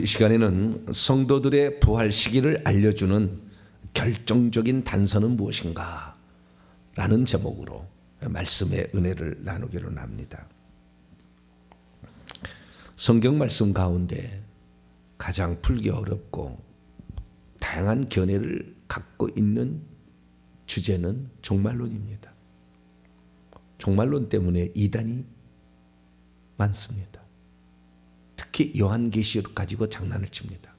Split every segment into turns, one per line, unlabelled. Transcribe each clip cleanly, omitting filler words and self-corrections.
오늘 이 시간에는 성도들의 부활 시기를 알려주는 결정적인 단서는 무엇인가 라는 제목으로 말씀의 은혜를 나누기로 합니다. 성경 말씀 가운데 가장 풀기 어렵고 다양한 견해를 갖고 있는 주제는 종말론입니다. 종말론 때문에 이단이 많습니다. 특히 요한계시록 가지고 장난을 칩니다.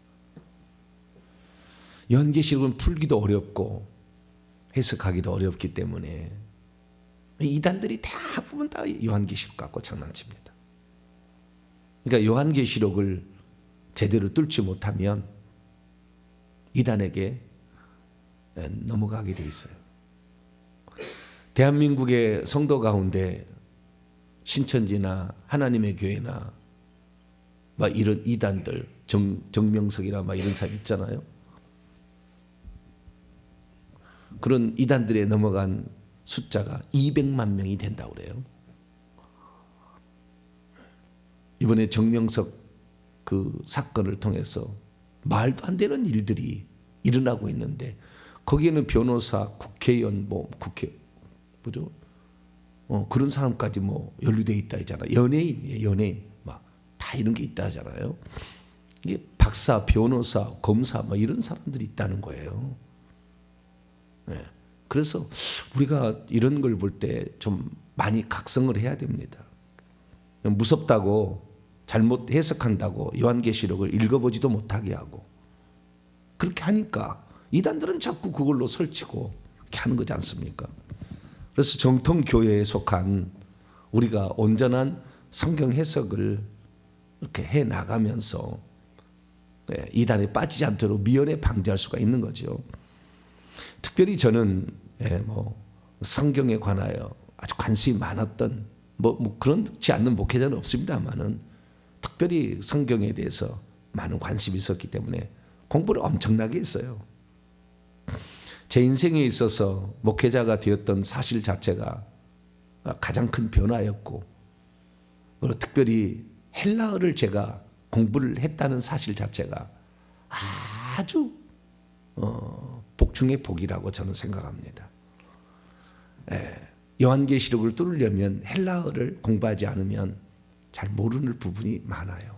요한계시록은 풀기도 어렵고 해석하기도 어렵기 때문에 이단들이 대부분 다 요한계시록 갖고 장난칩니다. 그러니까 요한계시록을 제대로 뚫지 못하면 이단에게 넘어가게 돼 있어요. 대한민국의 성도 가운데 신천지나 하나님의 교회나 막 이런 이단들, 정명석이나 막 이런 사람 있잖아요. 그런 이단들에 넘어간 숫자가 200만 명이 된다고 그래요. 이번에 정명석 그 사건을 통해서 말도 안 되는 일들이 일어나고 있는데 거기에는 변호사, 국회의원, 그런 사람까지 연루돼 있다 했잖아요. 연예인 막 다 이런 게 있다 하잖아요. 이게 박사, 변호사, 검사 이런 사람들이 있다는 거예요. 네. 그래서 우리가 이런 걸 볼 때 좀 많이 각성을 해야 됩니다. 무섭다고 잘못 해석한다고 요한계시록을 읽어보지도 못하게 하고 그렇게 하니까 이단들은 자꾸 그걸로 설치고 이렇게 하는 거지 않습니까? 그래서 정통교회에 속한 우리가 온전한 성경 해석을 이렇게 해 나가면서 이단에 빠지지 않도록 미연에 방지할 수가 있는 거죠. 특별히 저는 성경에 관하여 아주 관심이 많았던 그렇지 않는 목회자는 없습니다만은 특별히 성경에 대해서 많은 관심이 있었기 때문에 공부를 엄청나게 했어요. 제 인생에 있어서 목회자가 되었던 사실 자체가 가장 큰 변화였고 그리고 특별히 헬라어를 제가 공부를 했다는 사실 자체가 아주 복 중의 복이라고 저는 생각합니다. 요한계시록을 뚫으려면 헬라어를 공부하지 않으면 잘 모르는 부분이 많아요.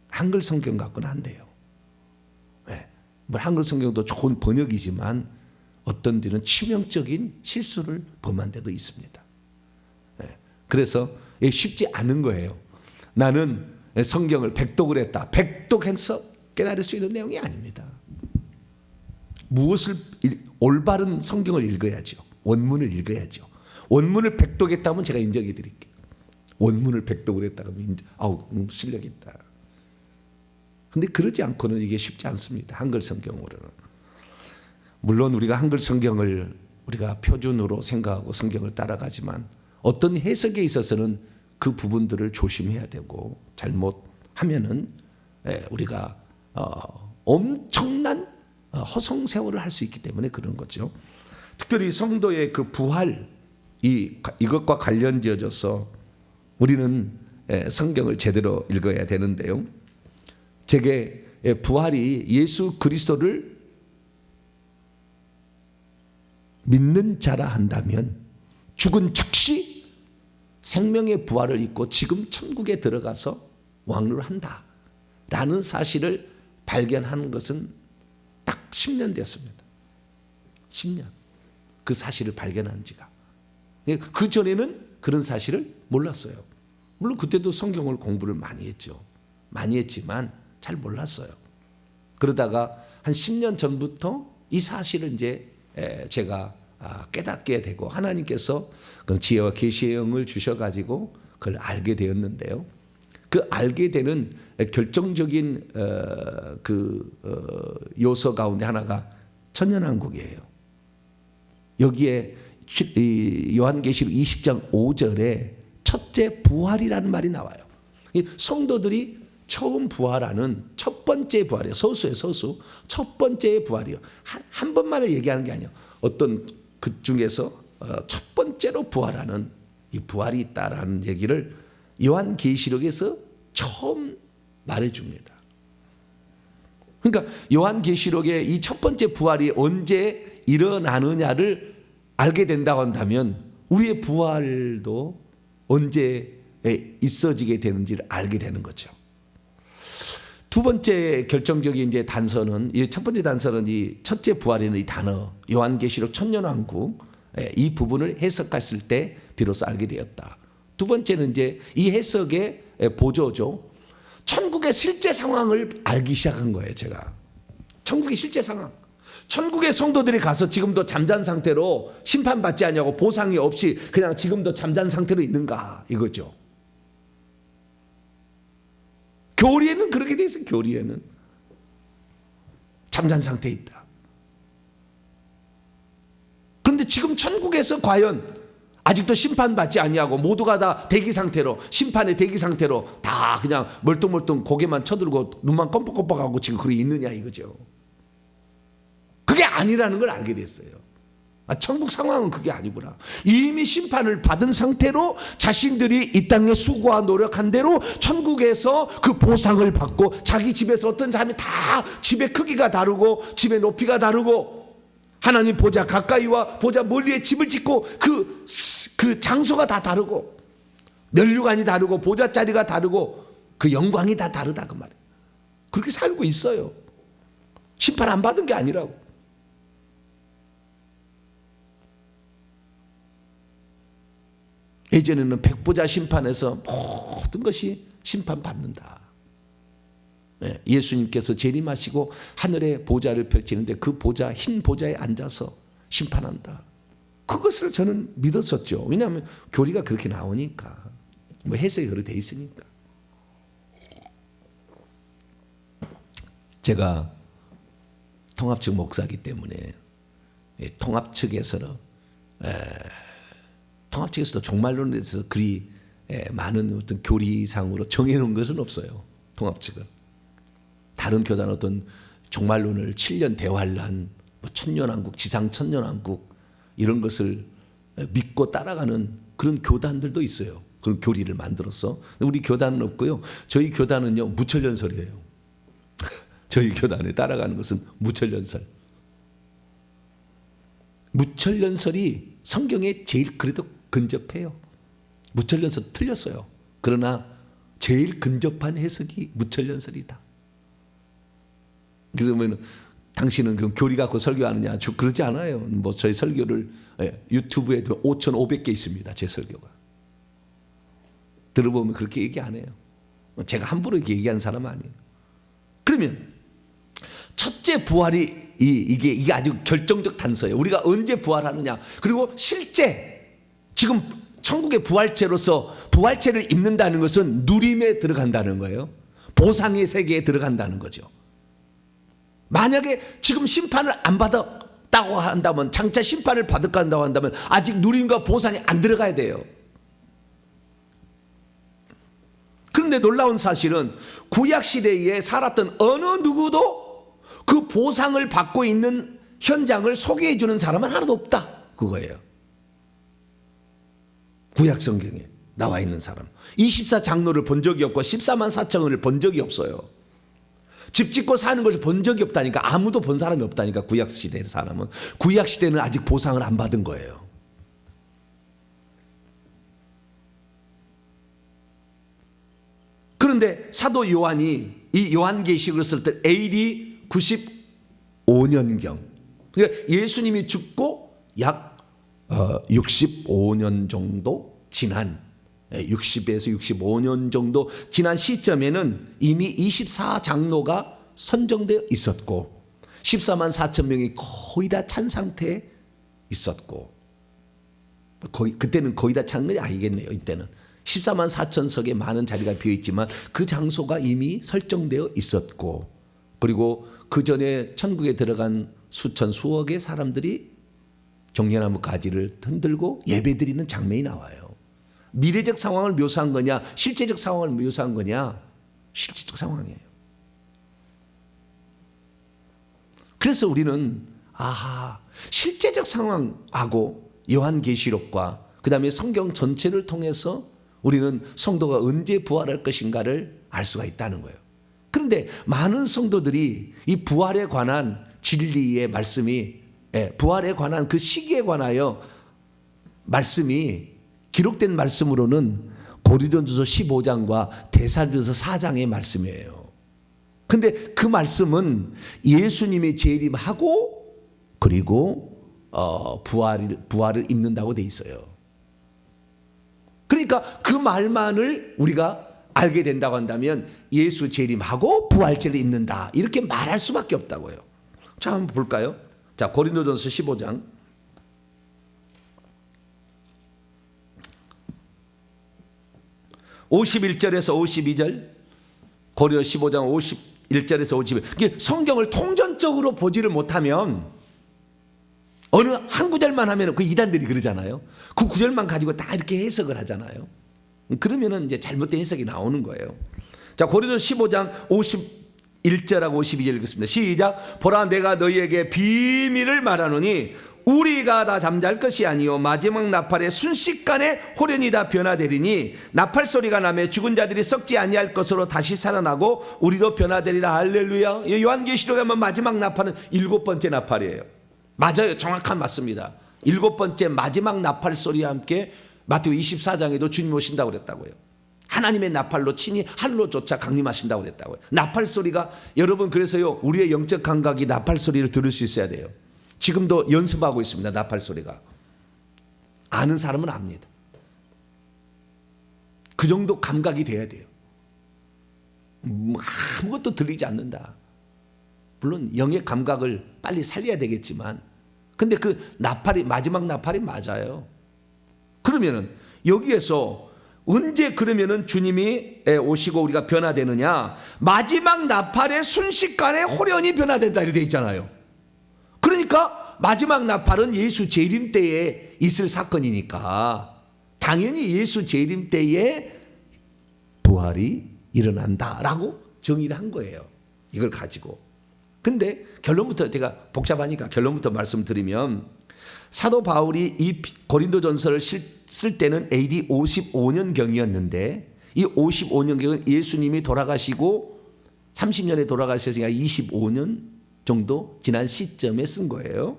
한글 성경 갖고는 안 돼요. 한글 성경도 좋은 번역이지만 어떤 데는 치명적인 실수를 범한 데도 있습니다. 그래서 쉽지 않은 거예요. 나는 성경을 백독을 했다. 백독해서 깨달을 수 있는 내용이 아닙니다. 무엇을 올바른 성경을 읽어야죠. 원문을 읽어야죠. 원문을 백독했다면 제가 인정해 드릴게요. 원문을 백독을 했다 그러면 실력 있다. 근데 그러지 않고는 이게 쉽지 않습니다. 한글 성경으로는. 물론 우리가 한글 성경을 우리가 표준으로 생각하고 성경을 따라가지만 어떤 해석에 있어서는 그 부분들을 조심해야 되고 잘못하면은 우리가 엄청난 허송세월을 할 수 있기 때문에 그런 거죠. 특별히 성도의 그 부활 이것과 관련지어져서 우리는 성경을 제대로 읽어야 되는데요. 제게 부활이 예수 그리스도를 믿는 자라 한다면 죽은 즉시 생명의 부활을 입고 지금 천국에 들어가서 왕노를 한다라는 사실을 발견하는 것은 딱 10년 됐습니다. 10년. 그 사실을 발견한 지가. 그 전에는 그런 사실을 몰랐어요. 물론 그때도 성경을 공부를 많이 했죠. 많이 했지만 잘 몰랐어요. 그러다가 한 10년 전부터 이 사실을 이제 제가 깨닫게 되고 하나님께서 그 지혜와 계시의 영을 주셔가지고 그걸 알게 되었는데요. 그 알게 되는 결정적인 요소 가운데 하나가 천년왕국이에요. 여기에 요한계시록 20장 5절에 첫째 부활이라는 말이 나와요. 성도들이 처음 부활하는 첫 번째 부활이에요. 서수예요, 서수. 첫 번째 부활이요. 한 번만을 얘기하는 게 아니에요. 어떤 그 중에서 첫 번째로 부활하는 이 부활이 있다라는 얘기를 요한계시록에서 처음 말해줍니다. 그러니까 요한계시록의 이 첫 번째 부활이 언제 일어나느냐를 알게 된다고 한다면 우리의 부활도 언제 있어지게 되는지를 알게 되는 거죠. 두 번째 결정적인 이제 단서는, 이 첫 번째 단서는 이 첫째 부활이라는 이 단어, 요한계시록 천년왕국, 이 부분을 해석했을 때 비로소 알게 되었다. 두 번째는 이제 이 해석의 보조죠. 천국의 실제 상황을 알기 시작한 거예요, 제가. 천국의 실제 상황. 천국의 성도들이 가서 지금도 잠잔 상태로 심판받지 않냐고, 보상이 없이 그냥 지금도 잠잔 상태로 있는가, 이거죠. 교리에는 그렇게 돼 있어요. 교리에는 잠잔 상태에 있다. 그런데 지금 천국에서 과연 아직도 심판받지 아니하고 모두가 다 대기 상태로, 심판의 대기 상태로 다 그냥 멀뚱멀뚱 고개만 쳐들고 눈만 껌뻑껌뻑하고 지금 그게 있느냐, 이거죠. 그게 아니라는 걸 알게 됐어요. 천국 상황은 그게 아니구나. 이미 심판을 받은 상태로 자신들이 이 땅에 수고와 노력한 대로 천국에서 그 보상을 받고, 자기 집에서 어떤 사람이 다 집의 크기가 다르고 집의 높이가 다르고 하나님 보좌 가까이와 보좌 멀리에 집을 짓고 그 장소가 다 다르고 면류관이 다르고 보좌 자리가 다르고 그 영광이 다 다르다, 그 말이에요. 그렇게 살고 있어요. 심판 안 받은 게 아니라고. 예전에는 백보자 심판에서 모든 것이 심판받는다. 예수님께서 재림하시고 하늘에 보좌를 펼치는데 그 보좌, 흰 보좌에 앉아서 심판한다. 그것을 저는 믿었었죠. 왜냐하면 교리가 그렇게 나오니까, 뭐 해석이 그렇게 돼 있으니까. 제가 통합 측 목사이기 때문에 통합 측에서도 종말론에 대해서 그리 많은 어떤 교리상으로 정해놓은 것은 없어요. 통합 측은. 다른 교단은 어떤 종말론을 7년 대환란, 뭐 천년왕국, 지상 천년왕국 이런 것을 믿고 따라가는 그런 교단들도 있어요. 그런 교리를 만들어서. 우리 교단은 없고요. 저희 교단은요, 무천년설이에요. 저희 교단에 따라가는 것은 무천년설. 무천년설이 성경에 제일 그래도 근접해요. 무천년설 틀렸어요. 그러나 제일 근접한 해석이 무천년설이다. 그러면 당신은 그 교리 갖고 설교하느냐? 그러지 않아요. 뭐 저희 설교를 유튜브에도 5,500개 있습니다. 제 설교가. 들어보면 그렇게 얘기 안 해요. 제가 함부로 이렇게 얘기하는 사람은 아니에요. 그러면 첫째 부활이 이게 아주 결정적 단서예요. 우리가 언제 부활하느냐. 그리고 실제 지금 천국의 부활체로서 부활체를 입는다는 것은 누림에 들어간다는 거예요. 보상의 세계에 들어간다는 거죠. 만약에 지금 심판을 안 받았다고 한다면, 장차 심판을 받을까 한다고 한다면 아직 누림과 보상이 안 들어가야 돼요. 그런데 놀라운 사실은 구약시대에 살았던 어느 누구도 그 보상을 받고 있는 현장을 소개해 주는 사람은 하나도 없다, 그거예요. 구약 성경에 나와 있는 사람 24장로를 본 적이 없고 14만 4천을 본 적이 없어요. 집 짓고 사는 것을 본 적이 없다니까. 아무도 본 사람이 없다니까. 구약시대의 사람은. 구약시대는 아직 보상을 안 받은 거예요. 그런데 사도 요한이 이 요한계시록을 쓸 때 AD 95년경, 그러니까 예수님이 죽고 약 65년 정도 지난, 60에서 65년 정도 지난 시점에는 이미 24장로가 선정되어 있었고 14만 4천 명이 거의 다 찬 상태에 있었고, 그때는 거의 다 찬 건 아니겠네요. 이때는 14만 4천석에 많은 자리가 비어있지만 그 장소가 이미 설정되어 있었고, 그리고 그 전에 천국에 들어간 수천 수억의 사람들이 종려나무 가지를 흔들고 예배드리는 장면이 나와요. 미래적 상황을 묘사한 거냐, 실제적 상황을 묘사한 거냐? 실제적 상황이에요. 그래서 우리는 실제적 상황하고 요한계시록과 그 다음에 성경 전체를 통해서 우리는 성도가 언제 부활할 것인가를 알 수가 있다는 거예요. 그런데 많은 성도들이 이 부활에 관한 진리의 말씀이, 부활에 관한 그 시기에 관하여 말씀이 기록된 말씀으로는 고린도전서 15장과 데살로니가서 4장의 말씀이에요. 근데 그 말씀은 예수님이 재림하고 그리고 부활을 입는다고 돼 있어요. 그러니까 그 말만을 우리가 알게 된다고 한다면 예수 재림하고 부활체를 입는다 이렇게 말할 수밖에 없다고요. 자, 한번 볼까요? 자, 고린도전서 15장 51절에서 52절, 고린도 15장 51절에서 52절. 이게 성경을 통전적으로 보지를 못하면 어느 한 구절만 하면 그 이단들이 그러잖아요. 그 구절만 가지고 다 이렇게 해석을 하잖아요. 그러면은 이제 잘못된 해석이 나오는 거예요. 자, 고린도 15장 51절하고 52절 읽겠습니다. 시작. 보라, 내가 너희에게 비밀을 말하노니 우리가 다 잠잘 것이 아니요 마지막 나팔의 순식간에 호련히 다 변화되리니 나팔 소리가 나며 죽은 자들이 썩지 아니할 것으로 다시 살아나고 우리도 변화되리라. 할렐루야. 요한계시록에 보면 마지막 나팔은 7번째 나팔이에요. 맞아요. 정확한 맞습니다. 7번째 마지막 나팔 소리와 함께 마태복음 24장에도 주님 오신다고 그랬다고요. 하나님의 나팔로 친히 하늘로 쫓아 강림하신다고 그랬다고요. 나팔 소리가, 여러분, 그래서요 우리의 영적 감각이 나팔 소리를 들을 수 있어야 돼요. 지금도 연습하고 있습니다. 나팔 소리가. 아는 사람은 압니다. 그 정도 감각이 돼야 돼요. 아무것도 들리지 않는다. 물론 영의 감각을 빨리 살려야 되겠지만, 근데 그 나팔이, 마지막 나팔이 맞아요. 그러면은 여기에서 언제 그러면은 주님이 오시고 우리가 변화되느냐? 마지막 나팔의 순식간에 호련히 변화된다 이렇게 돼 있잖아요. 그러니까 마지막 나팔은 예수 재림 때에 있을 사건이니까 당연히 예수 재림 때에 부활이 일어난다라고 정의를 한 거예요. 이걸 가지고. 근데 결론부터, 제가 복잡하니까 결론부터 말씀드리면, 사도 바울이 이 고린도전서를 쓸 때는 AD 55년경이었는데 이 55년경은 예수님이 돌아가시고 30년에 돌아가셨으니까 25년 정도 지난 시점에 쓴 거예요.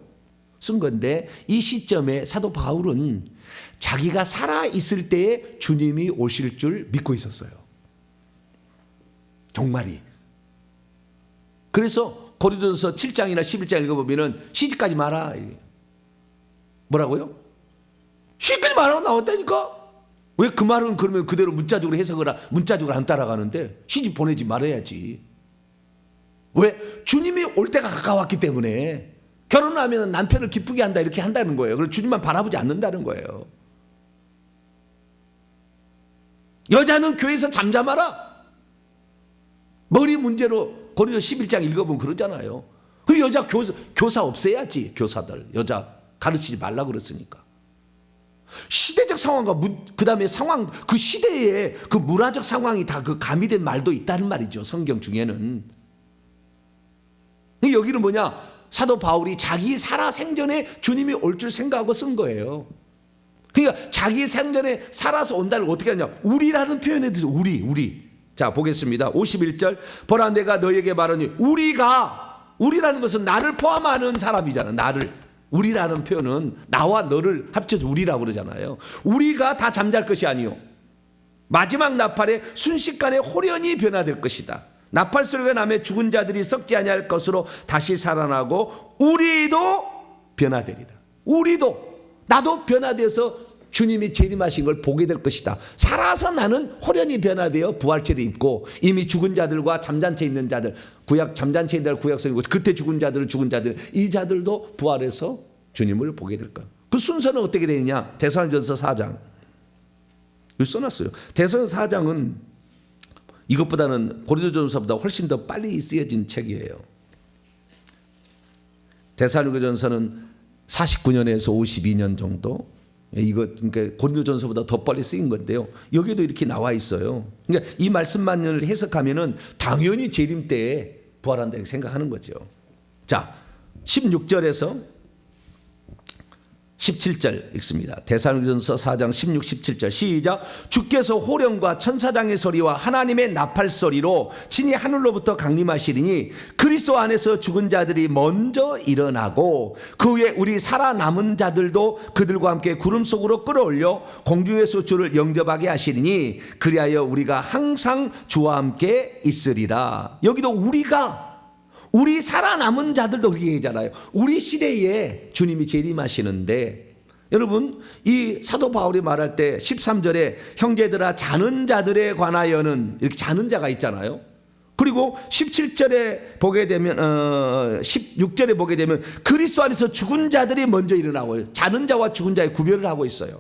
쓴 건데 이 시점에 사도 바울은 자기가 살아있을 때에 주님이 오실 줄 믿고 있었어요. 정말이. 그래서 고린도전서 7장이나 11장 읽어보면 시집가지 마라. 뭐라고요? 시집가지 마라고 나왔다니까. 왜 그 말은 그러면 그대로 문자적으로 해석을, 문자적으로 안 따라가는데 시집 보내지 말아야지. 왜? 주님이 올 때가 가까웠기 때문에 결혼하면 남편을 기쁘게 한다 이렇게 한다는 거예요. 그래서 주님만 바라보지 않는다는 거예요. 여자는 교회에서 잠잠하라. 머리 문제로 고린도 11장 읽어보면 그러잖아요. 그 여자 교사 없애야지. 교사들 여자 가르치지 말라 그랬으니까. 시대적 상황과 그 다음에 상황, 그 시대의 그 문화적 상황이 다 그 가미된 말도 있다는 말이죠. 성경 중에는. 여기는 뭐냐? 사도 바울이 자기 살아 생전에 주님이 올 줄 생각하고 쓴 거예요. 그러니까 자기 생전에 살아서 온다는 걸 어떻게 하냐? 우리라는 표현에 대해서 우리. 자, 보겠습니다. 51절. 보라, 내가 너에게 말하니 우리라는 것은 나를 포함하는 사람이잖아. 나를. 우리라는 표현은 나와 너를 합쳐서 우리라고 그러잖아요. 우리가 다 잠잘 것이 아니요 마지막 나팔에 순식간에 호련히 변화될 것이다. 나팔 소리가 나며 죽은 자들이 썩지 아니할 것으로 다시 살아나고 우리도 변화되리라. 우리도, 나도 변화되어서 주님이 재림하신 걸 보게 될 것이다. 살아서 나는 호련히 변화되어 부활체를 입고 이미 죽은 자들과 잠잔 채 있는 자들, 잠잔 채 있는 자들 구약성이고 그때 죽은 자들 이 자들도 부활해서 주님을 보게 될 거야. 그 순서는 어떻게 되느냐? 데살로니가전서 4장. 여기 써놨어요. 데살로니가전서 4장은 이것보다는 고린도전서보다 훨씬 더 빨리 쓰여진 책이에요. 데살로니가전서는 49년에서 52년 정도. 그러니까 고린도전서보다 더 빨리 쓰인 건데요. 여기도 이렇게 나와 있어요. 그러니까 이 말씀만을 해석하면은 당연히 재림 때에 부활한다 이렇게 생각하는 거죠. 자, 16절에서 17절 읽습니다. 데살로니가전서 4장 16, 17절 시작. 주께서 호령과 천사장의 소리와 하나님의 나팔 소리로 친히 하늘로부터 강림하시리니 그리스도 안에서 죽은 자들이 먼저 일어나고 그 후에 우리 살아남은 자들도 그들과 함께 구름 속으로 끌어올려 공중에서 주를 영접하게 하시리니 그리하여 우리가 항상 주와 함께 있으리라. 여기도 우리 살아남은 자들도 그렇게 얘기하잖아요. 우리 시대에 주님이 재림하시는데, 여러분 이 사도 바울이 말할 때 13절에 형제들아 자는 자들에 관하여는 이렇게 자는 자가 있잖아요. 그리고 17절에 보게 되면 16절에 보게 되면 그리스도 안에서 죽은 자들이 먼저 일어나고, 자는 자와 죽은 자의 구별을 하고 있어요.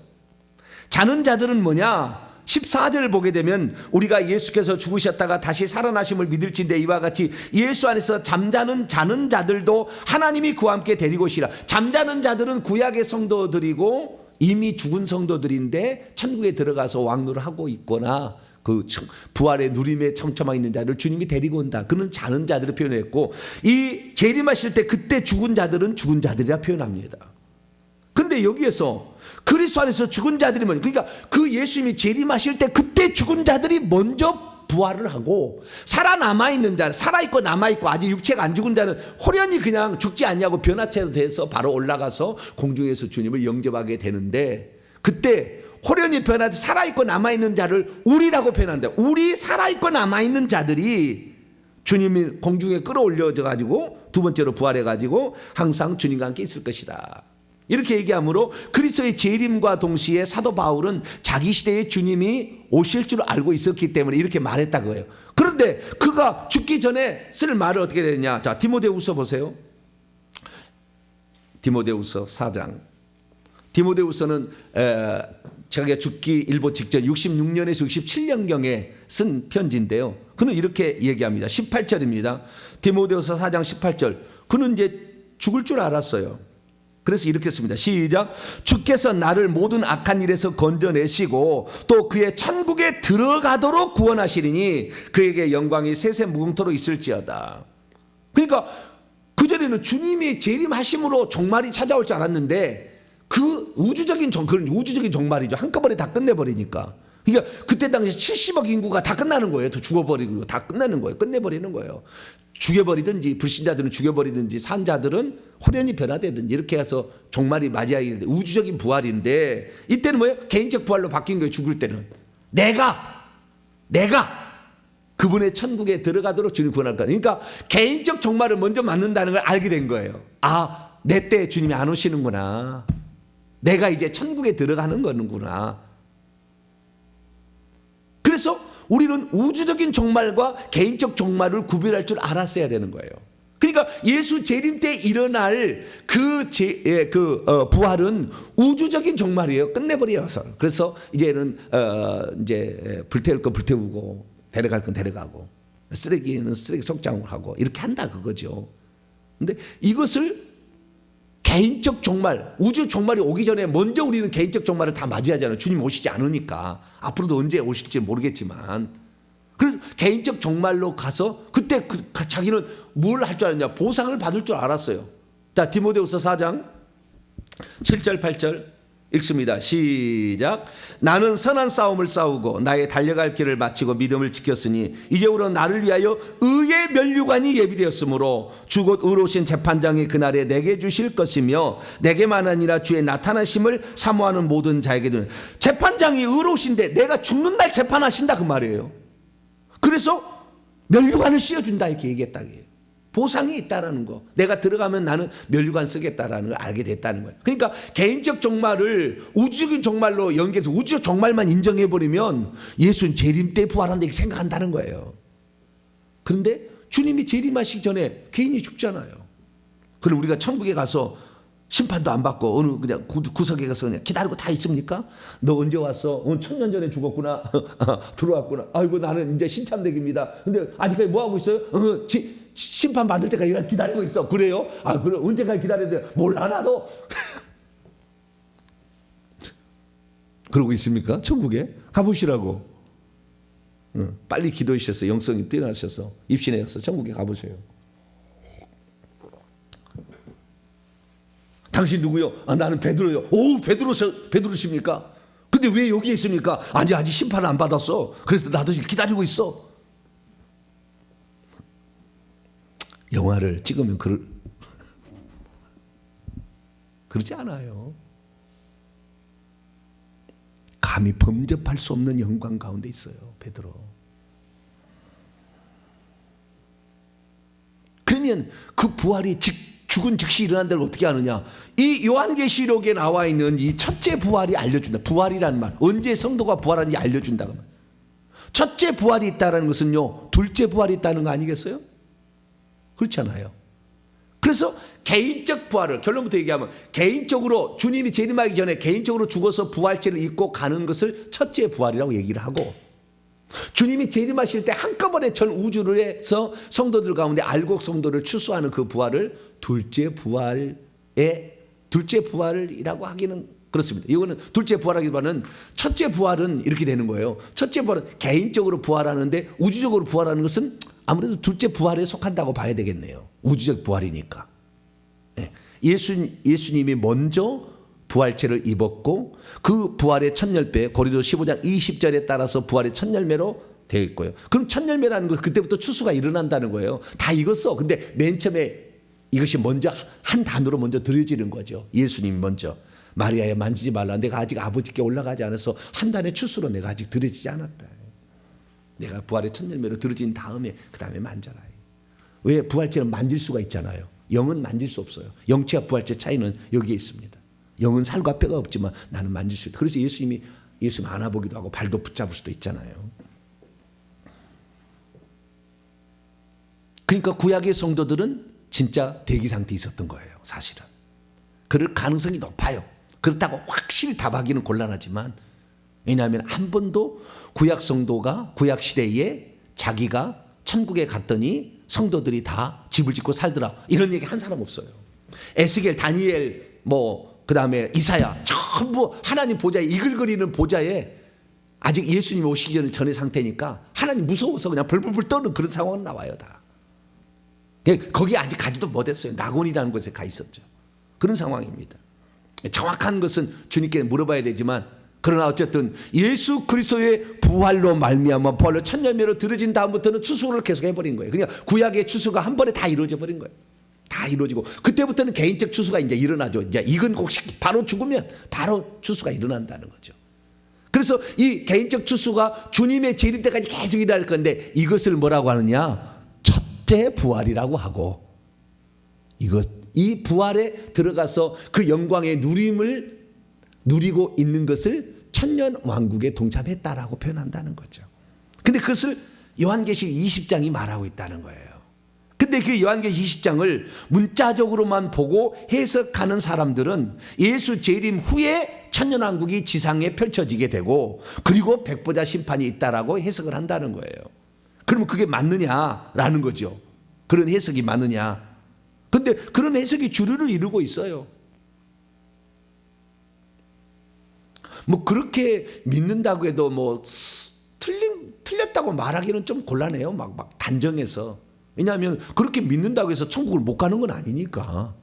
자는 자들은 뭐냐? 14절을 보게 되면 우리가 예수께서 죽으셨다가 다시 살아나심을 믿을진대 이와 같이 예수 안에서 자는 자들도 하나님이 그와 함께 데리고 오시라. 잠자는 자들은 구약의 성도들이고 이미 죽은 성도들인데 천국에 들어가서 왕노를 하고 있거나 그 부활의 누림에 첨첨하 있는 자를 주님이 데리고 온다. 그는 자는 자들을 표현했고, 이 재림하실 때 그때 죽은 자들은 죽은 자들이라 표현합니다. 근데 여기에서 그리스도 안에서 죽은 자들이 뭐냐? 그러니까 그 예수님이 재림하실 때 그때 죽은 자들이 먼저 부활을 하고, 살아남아 있는 자, 살아있고 남아있고 아직 육체가 안 죽은 자는 호련히 그냥 죽지 않냐고 변화체로 돼서 바로 올라가서 공중에서 주님을 영접하게 되는데, 그때 호련히 변화돼 살아있고 남아있는 자를 우리라고 표현한다. 우리 살아있고 남아있는 자들이 주님이 공중에 끌어올려져 가지고 두 번째로 부활해 가지고 항상 주님과 함께 있을 것이다. 이렇게 얘기하므로 그리스도의 재림과 동시에 사도 바울은 자기 시대에 주님이 오실 줄 알고 있었기 때문에 이렇게 말했다 거예요. 그런데 그가 죽기 전에 쓸 말을 어떻게 되냐? 자, 디모데후서 보세요. 디모데후서 4장. 디모데후서는 자기가 죽기 일보 직전 66년에서 67년경에 쓴 편지인데요. 그는 이렇게 얘기합니다. 18절입니다. 디모데후서 4장 18절. 그는 이제 죽을 줄 알았어요. 그래서 이렇게 씁니다. 시작. 주께서 나를 모든 악한 일에서 건져내시고 또 그의 천국에 들어가도록 구원하시리니 그에게 영광이 세세 무궁토록 있을지어다. 그러니까 그전에는 주님이 재림하심으로 종말이 찾아올 줄 알았는데 그 우주적인 종말이죠. 한꺼번에 다 끝내버리니까. 그러니까 그때 당시 70억 인구가 다 끝나는 거예요. 또 죽어버리고 다 끝나는 거예요. 끝내버리는 거예요. 죽여버리든지 불신자들은 죽여버리든지 산자들은 호련히 변화되든지 이렇게 해서 종말이 맞이하게 되는데, 우주적인 부활인데 이때는 뭐예요? 개인적 부활로 바뀐 거예요. 죽을 때는 내가 그분의 천국에 들어가도록 주님 구원할 거야. 그러니까 개인적 종말을 먼저 맞는다는 걸 알게 된 거예요. 아, 내 때 주님이 안 오시는구나. 내가 이제 천국에 들어가는 거는구나. 그래서 우리는 우주적인 종말과 개인적 종말을 구별할 줄 알았어야 되는 거예요. 그러니까 예수 재림 때 일어날 부활은 우주적인 종말이에요. 끝내버려서. 그래서 이제는 이제 불태울 건 불태우고 데려갈 건 데려가고 쓰레기는 쓰레기 속장을 하고 이렇게 한다 그거죠. 근데 이것을 개인적 종말, 우주 종말이 오기 전에 먼저 우리는 개인적 종말을 다 맞이하잖아요. 주님 오시지 않으니까. 앞으로도 언제 오실지 모르겠지만. 그래서 개인적 종말로 가서 그때 자기는 뭘 할 줄 알았냐? 보상을 받을 줄 알았어요. 자, 디모데후서 4장 7절 8절 읽습니다. 시작. 나는 선한 싸움을 싸우고 나의 달려갈 길을 마치고 믿음을 지켰으니 이제부로 나를 위하여 의의 면류관이 예비되었으므로 주 곧 의로우신 재판장이 그날에 내게 주실 것이며 내게만 아니라 주의 나타나심을 사모하는 모든 자에게도. 재판장이 의로우신데 내가 죽는 날 재판하신다 그 말이에요. 그래서 면류관을 씌워준다 이렇게 얘기했다. 보상이 있다라는 거. 내가 들어가면 나는 면류관 쓰겠다라는 걸 알게 됐다는 거예요. 그러니까 개인적 종말을 우주적인 종말로 연계해서 우주적 종말만 인정해버리면 예수는 재림 때 부활한다 이렇게 생각한다는 거예요. 그런데 주님이 재림하시기 전에 개인이 죽잖아요. 그럼 우리가 천국에 가서 심판도 안 받고 어느 그냥 구석에 가서 그냥 기다리고 다 있습니까? 너 언제 왔어? 1000년 전에 죽었구나. 들어왔구나. 아이고 나는 이제 신참댁입니다. 근데 아직까지 뭐 하고 있어요? 심판 받을 때까지 기다리고 있어. 그래요? 아, 그래. 언제까지 기다려야 돼? 몰라, 나도. 그러고 있습니까? 천국에? 가보시라고. 빨리 기도하셔서 영성이 뛰어나셔서 입신해서 천국에 가보세요. 당신 누구요? 나는 베드로요. 오, 베드로십니까? 근데 왜 여기 있습니까? 아니, 아직 심판을 안 받았어. 그래서 나도 기다리고 있어. 영화를 찍으면 그러지 않아요. 감히 범접할 수 없는 영광 가운데 있어요, 베드로. 그러면 그 부활이 죽은 즉시 일어난다를 어떻게 아느냐? 이 요한계시록에 나와 있는 이 첫째 부활이 알려준다. 부활이라는 말, 언제 성도가 부활하는지 알려준다고 말. 첫째 부활이 있다는 것은요, 둘째 부활이 있다는 거 아니겠어요? 그렇잖아요. 그래서 개인적 부활을, 결론부터 얘기하면 개인적으로 주님이 재림하기 전에 개인적으로 죽어서 부활체를 입고 가는 것을 첫째 부활이라고 얘기를 하고, 주님이 재림하실 때 한꺼번에 전 우주를 해서 성도들 가운데 알곡 성도를 추수하는 그 부활을 둘째 부활이라고 하기는 그렇습니다. 이거는 둘째 부활하기보다는 첫째 부활은 이렇게 되는 거예요. 첫째 부활은 개인적으로 부활하는데 우주적으로 부활하는 것은 아무래도 둘째 부활에 속한다고 봐야 되겠네요. 우주적 부활이니까. 예수님이 먼저 부활체를 입었고 그 부활의 첫 열매, 고린도서 15장 20절에 따라서 부활의 첫 열매로 되어 있고요. 그럼 첫 열매라는 건 그때부터 추수가 일어난다는 거예요. 다 익었어. 근데 맨 처음에 이것이 먼저 한 단으로 먼저 드려지는 거죠. 예수님이 먼저 마리아야 만지지 말라. 내가 아직 아버지께 올라가지 않아서 한 단의 추수로 내가 아직 드려지지 않았다. 내가 부활의 첫 열매로 드려진 다음에 그 다음에 만져라. 왜? 부활체는 만질 수가 있잖아요. 영은 만질 수 없어요. 영체와 부활체 차이는 여기에 있습니다. 영은 살과 뼈가 없지만 나는 만질 수 있다. 그래서 예수님 안아보기도 하고 발도 붙잡을 수도 있잖아요. 그러니까 구약의 성도들은 진짜 대기 상태에 있었던 거예요. 사실은. 그럴 가능성이 높아요. 그렇다고 확실히 답하기는 곤란하지만, 왜냐하면 한 번도 구약 성도가 구약 시대에 자기가 천국에 갔더니 성도들이 다 집을 짓고 살더라, 이런 얘기 한 사람 없어요. 에스겔, 다니엘, 그 다음에 이사야, 전부 하나님 보좌에 이글거리는 보좌에 아직 예수님 오시기 전의 상태니까 하나님 무서워서 그냥 벌벌벌 떠는 그런 상황은 나와요. 다. 거기 아직 가지도 못했어요. 낙원이라는 곳에 가 있었죠. 그런 상황입니다. 정확한 것은 주님께 물어봐야 되지만, 그러나 어쨌든 예수 그리스도의 부활로 말미암아 부활로 첫 열매로 들어진 다음부터는 추수를 계속 해버린 거예요. 그냥 구약의 추수가 한 번에 다 이루어져 버린 거예요. 다 이루어지고 그때부터는 개인적 추수가 이제 일어나죠. 이제 익은 곡식 바로 죽으면 바로 추수가 일어난다는 거죠. 그래서 이 개인적 추수가 주님의 재림 때까지 계속 일어날 건데, 이것을 뭐라고 하느냐? 첫째 부활이라고 하고, 이 부활에 들어가서 그 영광의 누림을 누리고 있는 것을 천년 왕국에 동참했다라고 표현한다는 거죠. 근데 그것을 요한계시록 20장이 말하고 있다는 거예요. 근데 그 요한계시록 20장을 문자적으로만 보고 해석하는 사람들은 예수 재림 후에 천년왕국이 지상에 펼쳐지게 되고, 그리고 백보자 심판이 있다라고 해석을 한다는 거예요. 그러면 그게 맞느냐라는 거죠. 그런 해석이 맞느냐. 근데 그런 해석이 주류를 이루고 있어요. 그렇게 믿는다고 해도 틀렸다고 말하기는 좀 곤란해요. 막 단정해서. 왜냐하면 그렇게 믿는다고 해서 천국을 못 가는 건 아니니까.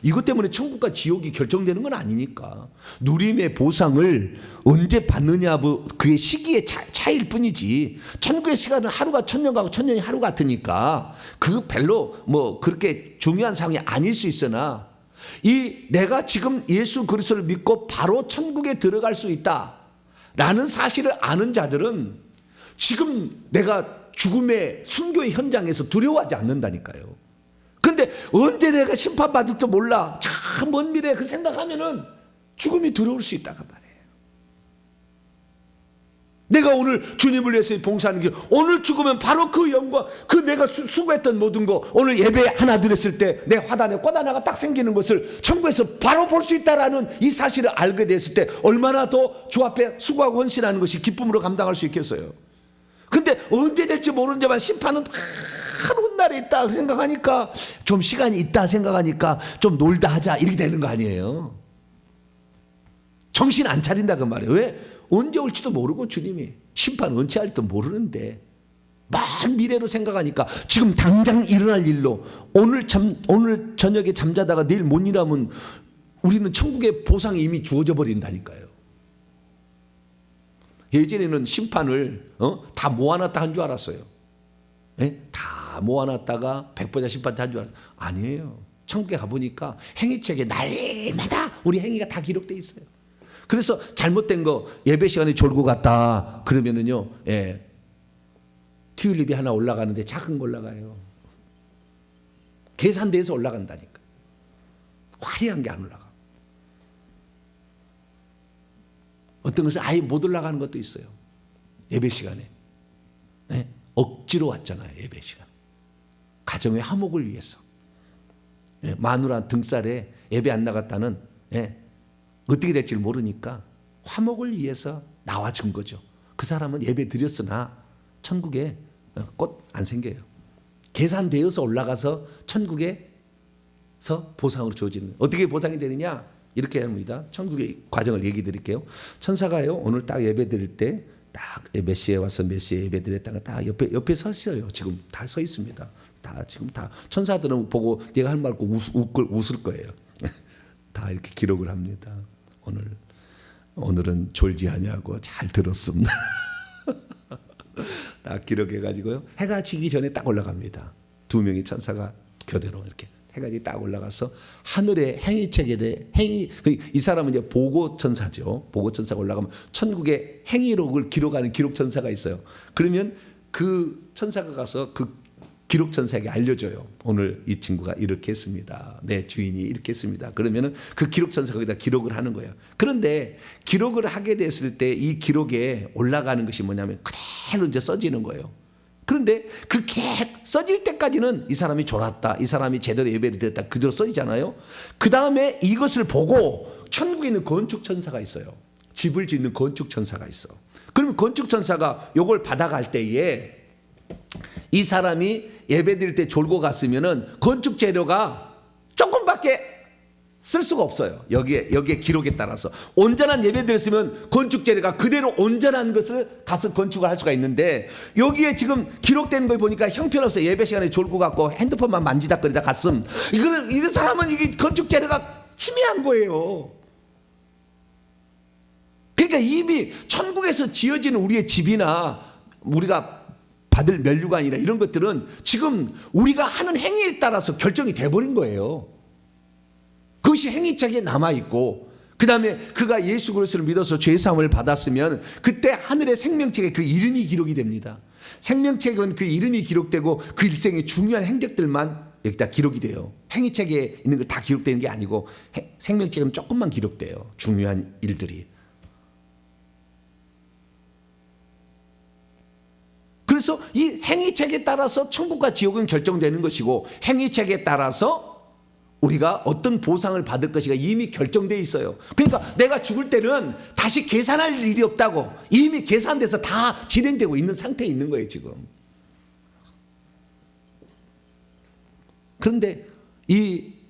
이것 때문에 천국과 지옥이 결정되는 건 아니니까. 누림의 보상을 언제 받느냐, 그의 시기의 차이일 뿐이지, 천국의 시간은 하루가 천년 가고 천년이 하루 같으니까 그 별로 그렇게 중요한 상황이 아닐 수 있으나, 내가 지금 예수 그리스도를 믿고 바로 천국에 들어갈 수 있다라는 사실을 아는 자들은 지금 내가 죽음의 순교의 현장에서 두려워하지 않는다니까요. 근데 언제 내가 심판받을지 몰라, 참 먼 미래에 그 생각하면은 죽음이 두려울 수 있다고 말해요. 내가 오늘 주님을 위해서 봉사하는 게, 오늘 죽으면 바로 그 영광, 그 내가 수고했던 모든 거, 오늘 예배 하나 드렸을 때 내 화단에 꽃 하나가 딱 생기는 것을 천국에서 바로 볼 수 있다라는 이 사실을 알게 됐을 때 얼마나 더 주 앞에 수고하고 헌신하는 것이 기쁨으로 감당할 수 있겠어요. 근데 언제 될지 모르지만 심판은 한 훗날에 있다 생각하니까, 좀 시간이 있다 생각하니까 좀 놀다 하자 이렇게 되는 거 아니에요. 정신 안 차린다 그 말이에요. 왜? 언제 올지도 모르고 주님이 심판 언제 할지도 모르는데 먼 미래로 생각하니까 지금 당장 일어날 일로, 오늘 저녁에 잠자다가 내일 못 일하면 우리는 천국의 보상이 이미 주어져 버린다니까요. 예전에는 심판을 다 모아놨다 한 줄 알았어요. 예? 다 모아놨다가 백보자 심판때 한 줄 알았어요. 아니에요. 천국에 가보니까 행위책에 날마다 우리 행위가 다 기록돼 있어요. 그래서 잘못된 거 예배 시간에 졸고 갔다 그러면은요, 예, 튤립이 하나 올라가는데 작은 거 올라가요. 계산돼서 올라간다니까. 화려한 게 안 올라가. 어떤 것은 아예 못 올라가는 것도 있어요. 예배 시간에. 네? 억지로 왔잖아요. 예배 시간. 가정의 화목을 위해서. 네? 마누라 등살에 예배 안 나갔다는, 네? 어떻게 될지 모르니까 화목을 위해서 나와준 거죠. 그 사람은 예배 드렸으나 천국에 꽃 안 생겨요. 계산되어서 올라가서 천국에서 보상으로 주어지는. 어떻게 보상이 되느냐? 이렇게 합니다. 천국의 과정을 얘기 드릴게요. 천사가요, 오늘 딱 예배 드릴 때 딱 몇 시에 와서 몇 시에 예배 드렸다가 다 옆에 서 있어요. 지금 다 서 있습니다. 다 지금 다 천사들은 보고 얘가 한 말 웃을 거예요. 다 이렇게 기록을 합니다. 오늘은 졸지 아니하고 잘 들었습니다. 딱 기록해가지고요. 해가 지기 전에 딱 올라갑니다. 두 명의 천사가 교대로 이렇게 해가 딱 올라가서 하늘의 행위책에 대해 이 사람은 이제 보고 천사죠. 보고 천사가 올라가면 천국의 행위록을 기록하는 기록 천사가 있어요. 그러면 그 천사가 가서 그 기록 천사에게 알려줘요. 오늘 이 친구가 이렇게 했습니다. 내 주인이 이렇게 했습니다. 그러면은 그 기록 천사가 거기다 기록을 하는 거예요. 그런데 기록을 하게 됐을 때 이 기록에 올라가는 것이 뭐냐면 그대로 이제 써지는 거예요. 그런데 그 써질 때까지는 이 사람이 졸았다, 이 사람이 제대로 예배를 드렸다 그대로 써지잖아요. 그 다음에 이것을 보고 천국에 있는 건축 천사가 있어요. 집을 짓는 건축 천사가 있어. 그러면 건축 천사가 요걸 받아갈 때에 이 사람이 예배 드릴 때 졸고 갔으면은 건축 재료가 조금밖에 쓸 수가 없어요. 여기에 기록에 따라서 온전한 예배 드렸으면 건축 재료가 그대로 온전한 것을 가서 건축을 할 수가 있는데 여기에 지금 기록된 걸 보니까 형편없어요. 예배 시간에 졸고 갔고 핸드폰만 만지작거리다 갔음. 이 사람은 이게 건축 재료가 침해한 거예요. 그러니까 이미 천국에서 지어지는 우리의 집이나 우리가 받을 면류관이나 이런 것들은 지금 우리가 하는 행위에 따라서 결정이 돼버린 거예요. 그것이 행위책에 남아있고 그 다음에 그가 예수 그리스도를 믿어서 죄사함을 받았으면 그때 하늘의 생명책에 그 이름이 기록이 됩니다. 생명책은 그 이름이 기록되고 그 일생의 중요한 행적들만 여기다 기록이 돼요. 행위책에 있는 거 다 기록되는 게 아니고 생명책은 조금만 기록돼요. 중요한 일들이. 그래서 이 행위책에 따라서 천국과 지옥은 결정되는 것이고 행위책에 따라서 우리가 어떤 보상을 받을 것이가 이미 결정되어 있어요. 그러니까 내가 죽을 때는 다시 계산할 일이 없다고 이미 계산돼서 다 진행되고 있는 상태에 있는 거예요 지금. 그런데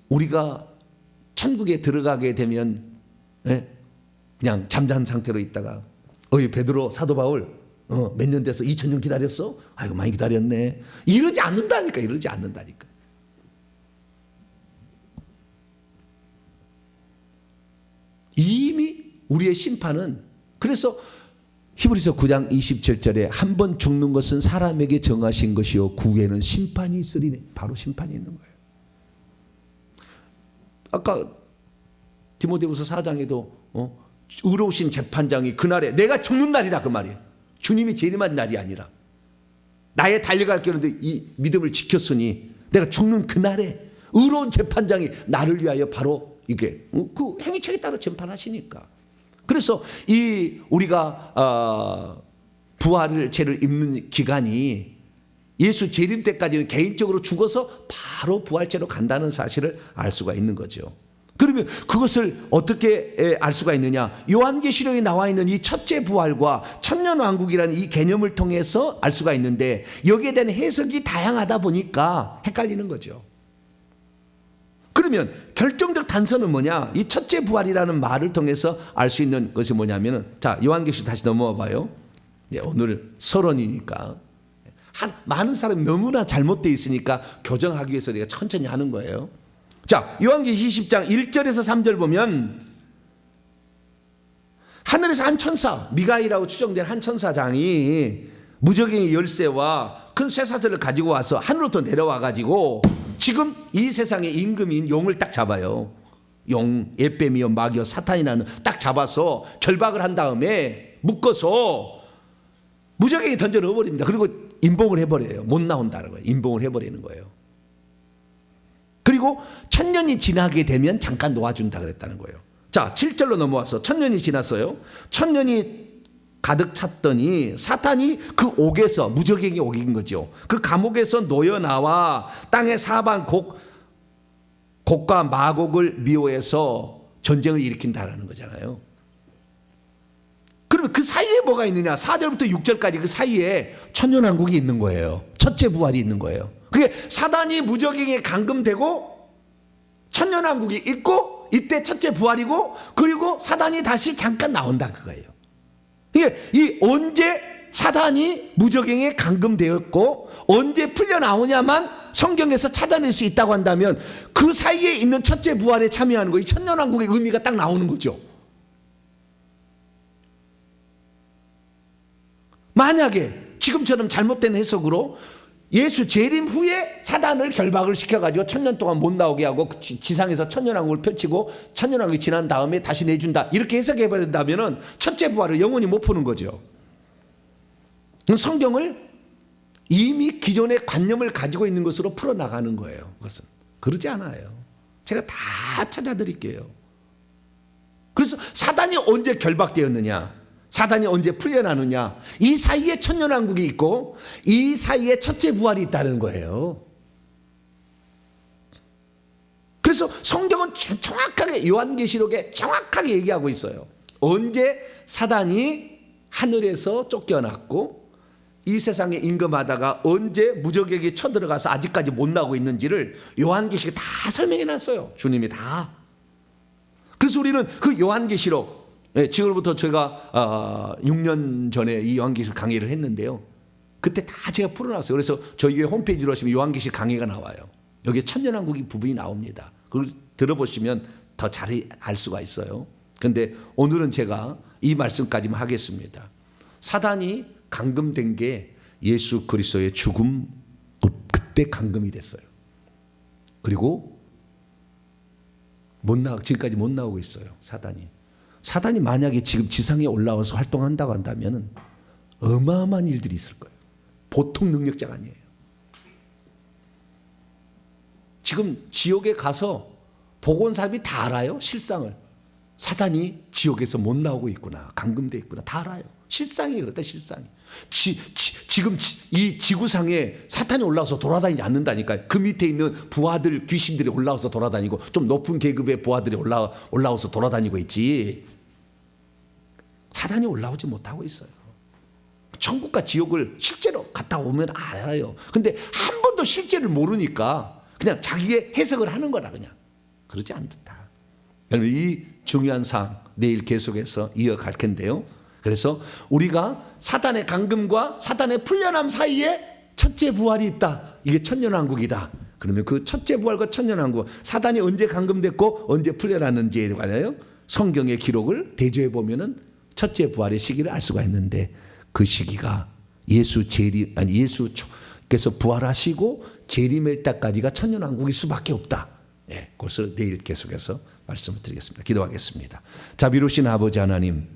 우리가 천국에 들어가게 되면 그냥 잠자는 상태로 있다가 베드로 사도 바울 몇 년 돼서 2000년 기다렸어? 아이고 많이 기다렸네. 이러지 않는다니까. 이미 우리의 심판은 그래서 히브리서 9장 27절에 한 번 죽는 것은 사람에게 정하신 것이요 그 후에는 심판이 있으리니 바로 심판이 있는 거예요. 아까 디모데후서 4장에도 의로우신 재판장이 그날에 내가 죽는 날이다 그 말이에요. 주님이 재림한 날이 아니라 나의 달려갈 길인데 이 믿음을 지켰으니 내가 죽는 그날에 의로운 재판장이 나를 위하여 바로 이게 그 행위책에 따라 재판하시니까. 그래서 우리가 부활을 죄를 입는 기간이 예수 재림 때까지는 개인적으로 죽어서 바로 부활죄로 간다는 사실을 알 수가 있는 거죠. 그러면 그것을 어떻게 알 수가 있느냐? 요한계시록에 나와 있는 이 첫째 부활과 천년왕국이라는 이 개념을 통해서 알 수가 있는데 여기에 대한 해석이 다양하다 보니까 헷갈리는 거죠. 그러면 결정적 단서는 뭐냐? 이 첫째 부활이라는 말을 통해서 알 수 있는 것이 뭐냐면은 자 요한계시록 다시 넘어와 봐요. 오늘 설원이니까 많은 사람이 너무나 잘못되어 있으니까 교정하기 위해서 내가 천천히 하는 거예요. 자, 요한계시록 20장 1절에서 3절 보면 하늘에서 한 천사, 미가일이라고 추정된 한 천사장이 무적행의 열쇠와 큰 쇠사슬을 가지고 와서 하늘로부터 내려와 가지고 지금 이 세상의 임금인 용을 딱 잡아요. 용, 에뱀이요 마귀요 사탄이라는 딱 잡아서 결박을 한 다음에 묶어서 무적행에 던져 넣어버립니다. 그리고 임봉을 해버려요. 못 나온다는 거예요. 임봉을 해버리는 거예요. 그리고 1000년이 지나게 되면 잠깐 놓아준다 그랬다는 거예요. 자, 7절로 넘어와서 1000년이 지났어요. 1000년이 가득 찼더니 사탄이 그 옥에서, 무적행의 옥인 거죠, 그 감옥에서 놓여 나와 땅의 사방 곡과 마곡을 미워해서 전쟁을 일으킨다라는 거잖아요. 그러면 그 사이에 뭐가 있느냐? 4절부터 6절까지 그 사이에 천년왕국이 있는 거예요. 첫째 부활이 있는 거예요. 그게 사단이 무적행에 감금되고 천년왕국이 있고 이때 첫째 부활이고, 그리고 사단이 다시 잠깐 나온다 그거예요. 이게 이 언제 사단이 무적행에 감금되었고 언제 풀려 나오냐만 성경에서 찾아낼 수 있다고 한다면 그 사이에 있는 첫째 부활에 참여하는 거, 이 천년왕국의 의미가 딱 나오는 거죠. 만약에 지금처럼 잘못된 해석으로 예수 재림 후에 사단을 결박을 시켜가지고 1000년 동안 못 나오게 하고 지상에서 천년왕국을 펼치고 천년왕국이 지난 다음에 다시 내준다, 이렇게 해석해버린다면 첫째 부활을 영원히 못 푸는 거죠. 성경을 이미 기존의 관념을 가지고 있는 것으로 풀어나가는 거예요. 그것은 그러지 않아요. 제가 다 찾아드릴게요. 그래서 사단이 언제 결박되었느냐, 사단이 언제 풀려나느냐, 이 사이에 천년왕국이 있고 이 사이에 첫째 부활이 있다는 거예요. 그래서 성경은 정확하게, 요한계시록에 정확하게 얘기하고 있어요. 언제 사단이 하늘에서 쫓겨났고 이 세상에 임금하다가 언제 무적에게 쳐들어가서 아직까지 못 나오고 있는지를 요한계시록에 다 설명해 놨어요. 주님이 다. 그래서 우리는 그 요한계시록, 지금부터 제가 6년 전에 이 요한계시록 강의를 했는데요, 그때 다 제가 풀어놨어요. 그래서 저희 교회 홈페이지로 하시면 요한계시록 강의가 나와요. 여기에 천년왕국이 부분이 나옵니다. 그걸 들어보시면 더 잘 알 수가 있어요. 그런데 오늘은 제가 이 말씀까지만 하겠습니다. 사단이 감금된 게 예수 그리스도의 죽음, 그때 감금이 됐어요. 그리고 지금까지 못 나오고 있어요. 사단이 만약에 지금 지상에 올라와서 활동한다고 한다면 어마어마한 일들이 있을 거예요. 보통 능력자가 아니에요. 지금 지옥에 가서 보고 온 사람이 다 알아요. 실상을. 사단이 지옥에서 못 나오고 있구나, 감금돼 있구나, 다 알아요. 실상이 그렇다, 실상이. 지금 이 지구상에 사탄이 올라와서 돌아다니지 않는다니까요. 그 밑에 있는 부하들, 귀신들이 올라와서 돌아다니고 좀 높은 계급의 부하들이 올라와서 돌아다니고 있지, 사단이 올라오지 못하고 있어요. 천국과 지옥을 실제로 갔다 오면 알아요. 근데 한 번도 실제를 모르니까 그냥 자기의 해석을 하는 거라, 그냥. 그러지 않다. 이 중요한 사항 내일 계속해서 이어갈 텐데요. 그래서 우리가 사단의 감금과 사단의 풀려남 사이에 첫째 부활이 있다. 이게 천년왕국이다. 그러면 그 첫째 부활과 천년왕국, 사단이 언제 감금됐고 언제 풀려났는지에 관하여 성경의 기록을 대조해 보면은 첫째 부활의 시기를 알 수가 있는데, 그 시기가 예수께서 부활하시고 재림할 때까지가 천년왕국일 수밖에 없다. 그것을 내일 계속해서 말씀을 드리겠습니다. 기도하겠습니다. 자비로우신 아버지 하나님,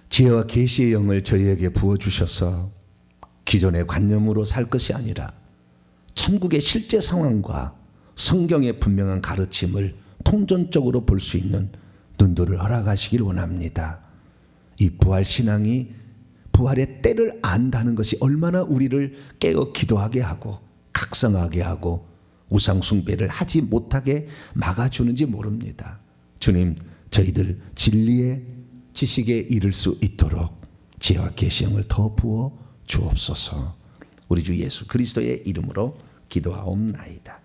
지혜와 계시의 영을 저희에게 부어주셔서 기존의 관념으로 살 것이 아니라 천국의 실제 상황과 성경의 분명한 가르침을 통전적으로 볼 수 있는 눈들을 허락하시길 원합니다. 이 부활신앙이 부활의 때를 안다는 것이 얼마나 우리를 깨어 기도하게 하고 각성하게 하고 우상숭배를 하지 못하게 막아주는지 모릅니다. 주님, 저희들 진리의 지식에 이를 수 있도록 지혜와 계시형을 더 부어 주옵소서. 우리 주 예수 그리스도의 이름으로 기도하옵나이다.